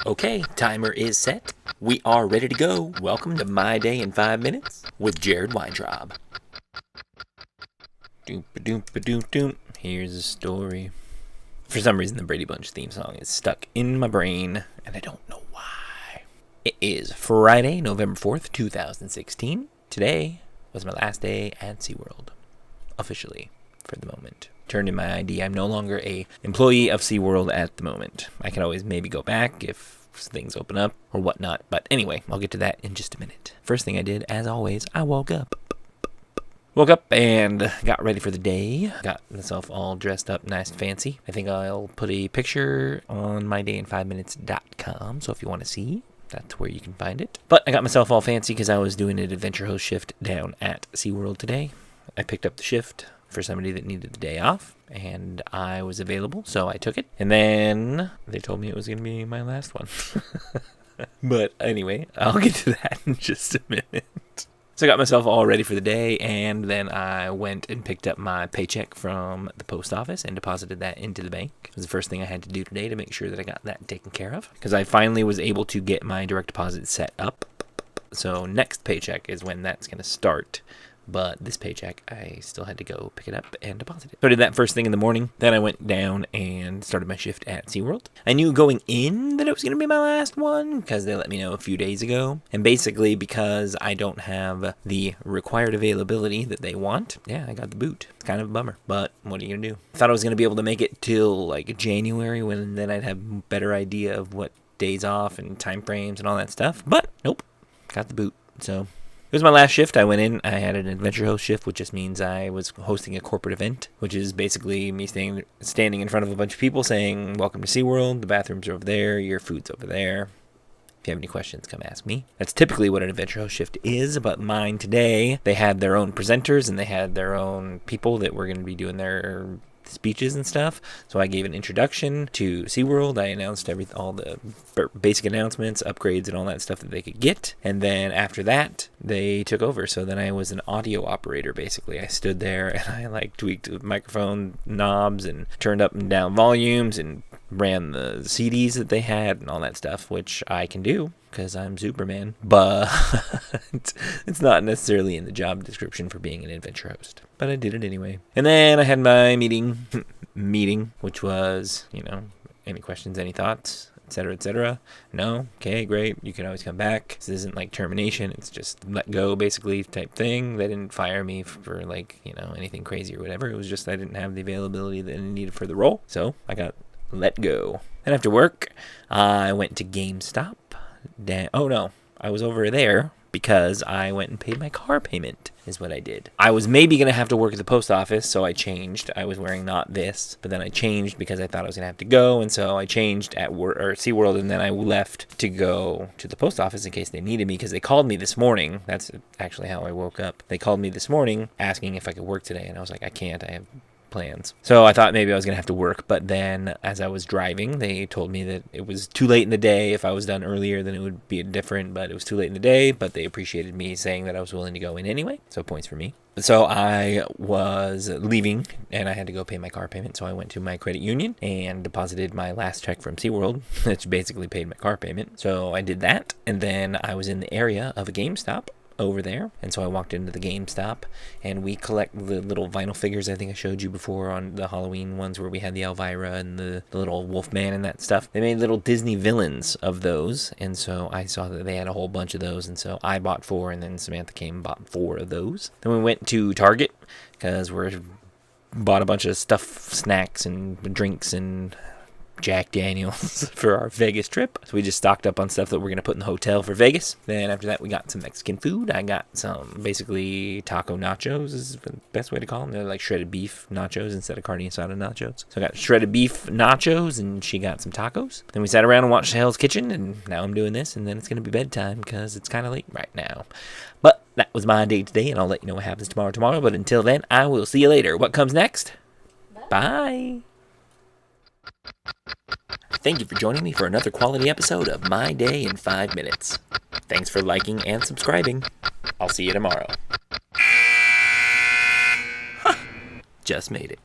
Okay, timer is set. We are ready to go. Welcome to My Day in 5 Minutes with Jared Weintraub. Doom-ba-doom-ba-doom-doom. Here's a story. For some reason, the Brady Bunch theme song is stuck in my brain, and I don't know why. It is Friday, November 4th, 2016. Today was my last day at SeaWorld. Officially, for the moment. Turned in my ID. I'm no longer a employee of SeaWorld at the moment. I can always maybe go back if things open up or whatnot. But anyway, I'll get to that in just a minute. First thing I did, as always, I woke up. Woke up and got ready for the day. Got myself all dressed up nice and fancy. I think I'll put a picture on mydayinfiveminutes.com. So if you want to see, that's where you can find it. But I got myself all fancy because I was doing an adventure host shift down at SeaWorld today. I picked up the shift for somebody that needed the day off, and I was available, so I took it. And then they told me it was going to be my last one. But anyway, I'll get to that in just a minute. So I got myself all ready for the day, and then I went and picked up my paycheck from the post office and deposited that into the bank. It was the first thing I had to do today to make sure that I got that taken care of, because I finally was able to get my direct deposit set up. So next paycheck is when that's going to start. But this paycheck, I still had to go pick it up and deposit it. So I did that first thing in the morning. Then I went down and started my shift at SeaWorld. I knew going in that it was going to be my last one because they let me know a few days ago. And basically because I don't have the required availability that they want, yeah, I got the boot. It's kind of a bummer, but what are you going to do? I thought I was going to be able to make it till like January when then I'd have a better idea of what days off and time frames and all that stuff. But nope, got the boot. So it was my last shift. I went in. I had an adventure host shift, which just means I was hosting a corporate event, which is basically me standing in front of a bunch of people saying, "Welcome to SeaWorld. The bathrooms are over there. Your food's over there. If you have any questions, come ask me." That's typically what an adventure host shift is, but mine today, they had their own presenters and they had their own people that were going to be doing their speeches and stuff. So I gave an introduction to SeaWorld. I announced all the basic announcements, upgrades, and all that stuff that they could get. And then after that, they took over. So then I was an audio operator, basically. I stood there and I tweaked the microphone knobs and turned up and down volumes and ran the CDs that they had and all that stuff, which I can do because I'm Superman, but it's not necessarily in the job description for being an adventure host, but I did it anyway. And then I had my meeting, which was, any questions, any thoughts, etc., etc. No? Okay, great. You can always come back. This isn't like termination. It's just let go, basically, type thing. They didn't fire me for anything crazy or whatever. It was just I didn't have the availability that I needed for the role, so I got let go. And after work, I went to GameStop. I was over there because I went and paid my car payment is what I did. I was maybe going to have to work at the post office, so I changed. I was wearing not this, but then I changed because I thought I was going to have to go, and so I changed at SeaWorld, and then I left to go to the post office in case they needed me, because they called me this morning. That's actually how I woke up. They called me this morning asking if I could work today, and I was like, I can't. I have plans. So I thought maybe I was going to have to work, but then as I was driving, they told me that it was too late in the day. If I was done earlier, then it would be different, but it was too late in the day, but they appreciated me saying that I was willing to go in anyway, so points for me. So I was leaving, and I had to go pay my car payment, so I went to my credit union and deposited my last check from SeaWorld, which basically paid my car payment. So I did that, and then I was in the area of a GameStop over there, and so I walked into the GameStop, and we collect the little vinyl figures I think I showed you before on the Halloween ones where we had the Elvira and the little Wolfman and that stuff. They made little Disney villains of those, and so I saw that they had a whole bunch of those, and so I bought 4, and then Samantha came and bought 4 of those. Then we went to Target because bought a bunch of stuff, snacks and drinks and Jack Daniels for our Vegas trip. So we just stocked up on stuff that we're going to put in the hotel for Vegas. Then after that, we got some Mexican food. I got some basically taco nachos is the best way to call them. They're like shredded beef nachos instead of carne asada nachos. So I got shredded beef nachos, and she got some tacos. Then we sat around and watched Hell's Kitchen, and now I'm doing this, and then it's going to be bedtime because it's kind of late right now. But that was my day today, and I'll let you know what happens tomorrow. But until then, I will see you later. What comes next? Bye. Thank you for joining me for another quality episode of My Day in 5 Minutes. Thanks for liking and subscribing. I'll see you tomorrow. Just made it.